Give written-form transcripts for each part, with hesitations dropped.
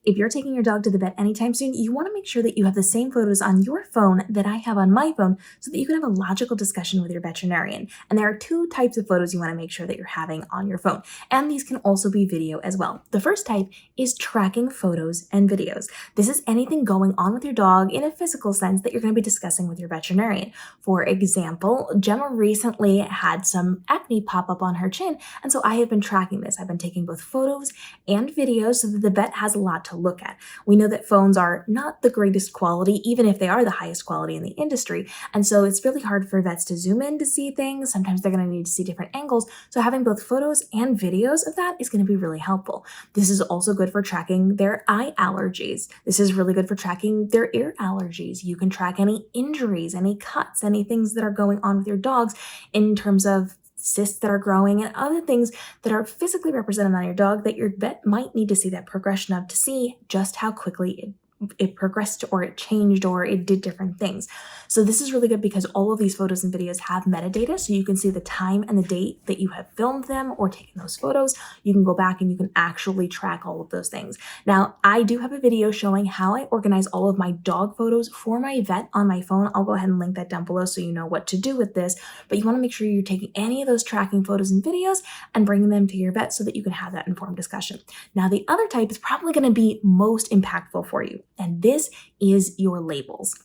If you're taking your dog to the vet anytime soon, you want to make sure that you have the same photos on your phone that I have on my phone so that you can have a logical discussion with your veterinarian. And there are two types of photos you want to make sure that you're having on your phone. And these can also be video as well. The first type is tracking photos and videos. This is anything going on with your dog in a physical sense that you're going to be discussing with your veterinarian. For example, Gemma recently had some acne pop up on her chin, and so I have been tracking this. I've been taking both photos and videos so that the vet has a lot to look at. We know that phones are not the greatest quality, even if they are the highest quality in the industry. And so it's really hard for vets to zoom in to see things. Sometimes they're going to need to see different angles. So having both photos and videos of that is going to be really helpful. This is also good for tracking their eye allergies. This is really good for tracking their ear allergies. You can track any injuries, any cuts, any things that are going on with your dogs in terms of cysts that are growing and other things that are physically represented on your dog that your vet might need to see that progression of to see just how quickly it progressed or it changed or it did different things. So this is really good because all of these photos and videos have metadata, so you can see the time and the date that you have filmed them or taken those photos. You can go back and you can actually track all of those things. Now, I do have a video showing how I organize all of my dog photos for my vet on my phone. I'll go ahead and link that down below so you know what to do with this, but you want to make sure you're taking any of those tracking photos and videos and bringing them to your vet so that you can have that informed discussion. Now, the other type is probably going to be most impactful for you, and this is your labels.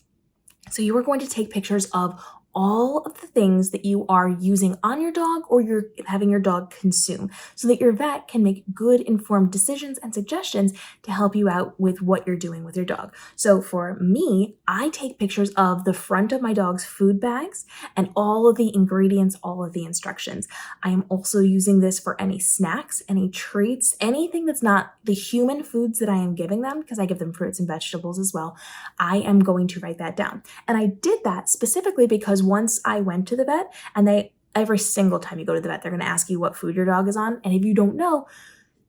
So you are going to take pictures of all of the things that you are using on your dog or you're having your dog consume so that your vet can make good informed decisions and suggestions to help you out with what you're doing with your dog. So for me, I take pictures of the front of my dog's food bags and all of the ingredients, all of the instructions. I am also using this for any snacks, any treats, anything that's not the human foods that I am giving them, because I give them fruits and vegetables as well. I am going to write that down. And I did that specifically because once I went to the vet, and every single time you go to the vet, they're going to ask you what food your dog is on. And if you don't know,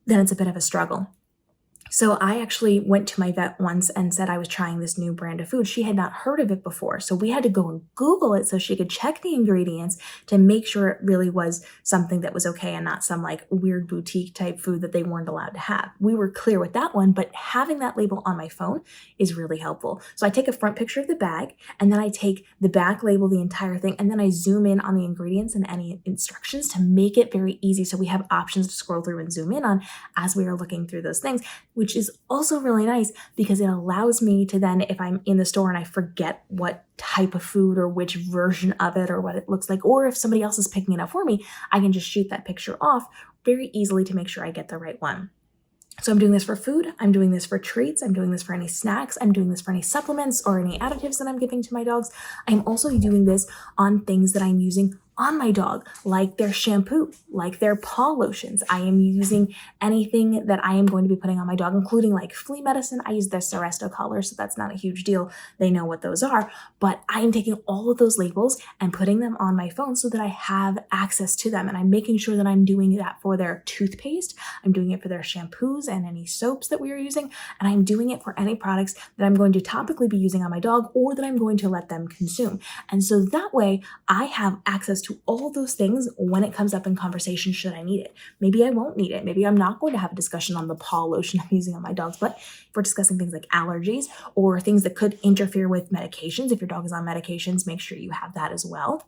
then it's a bit of a struggle. So I actually went to my vet once and said I was trying this new brand of food. She had not heard of it before. So we had to go and Google it so she could check the ingredients to make sure it really was something that was okay and not some like weird boutique type food that they weren't allowed to have. We were clear with that one, but having that label on my phone is really helpful. So I take a front picture of the bag and then I take the back label, the entire thing, and then I zoom in on the ingredients and any instructions to make it very easy so we have options to scroll through and zoom in on as we are looking through those things, which is also really nice because it allows me to then, if I'm in the store and I forget what type of food or which version of it or what it looks like, or if somebody else is picking it up for me, I can just shoot that picture off very easily to make sure I get the right one. So I'm doing this for food, I'm doing this for treats, I'm doing this for any snacks, I'm doing this for any supplements or any additives that I'm giving to my dogs. I'm also doing this on things that I'm using on my dog, like their shampoo, like their paw lotions. I am using anything that I am going to be putting on my dog, including like flea medicine. I use their Seresto collar, so that's not a huge deal. They know what those are, but I am taking all of those labels and putting them on my phone so that I have access to them. And I'm making sure that I'm doing that for their toothpaste. I'm doing it for their shampoos and any soaps that we are using. And I'm doing it for any products that I'm going to topically be using on my dog or that I'm going to let them consume. And so that way I have access to all those things when it comes up in conversation should I need it. Maybe I won't need it. Maybe I'm not going to have a discussion on the paw lotion I'm using on my dogs, but if we're discussing things like allergies or things that could interfere with medications, if your dog is on medications, make sure you have that as well.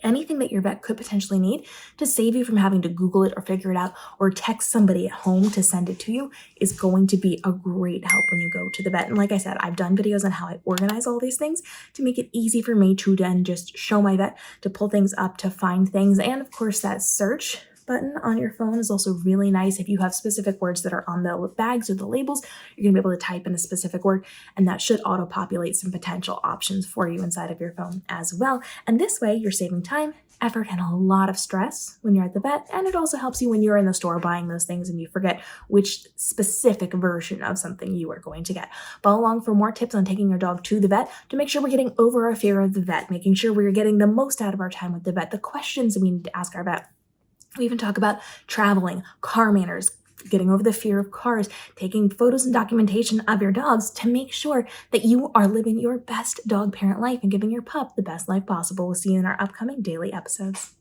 Anything that your vet could potentially need to save you from having to Google it or figure it out or text somebody at home to send it to you is going to be a great help when you go to the vet. And like I said, I've done videos on how I organize all these things to make it easy for me to then just show my vet, to pull things up, to find things. And of course, that search button on your phone is also really nice. If you have specific words that are on the bags or the labels, you're going to be able to type in a specific word, and that should auto-populate some potential options for you inside of your phone as well. And this way, you're saving time, effort, and a lot of stress when you're at the vet, and it also helps you when you're in the store buying those things and you forget which specific version of something you are going to get. Follow along for more tips on taking your dog to the vet to make sure we're getting over our fear of the vet, making sure we're getting the most out of our time with the vet, the questions that we need to ask our vet. We even talk about traveling, car manners, getting over the fear of cars, taking photos and documentation of your dogs to make sure that you are living your best dog parent life and giving your pup the best life possible. We'll see you in our upcoming daily episodes.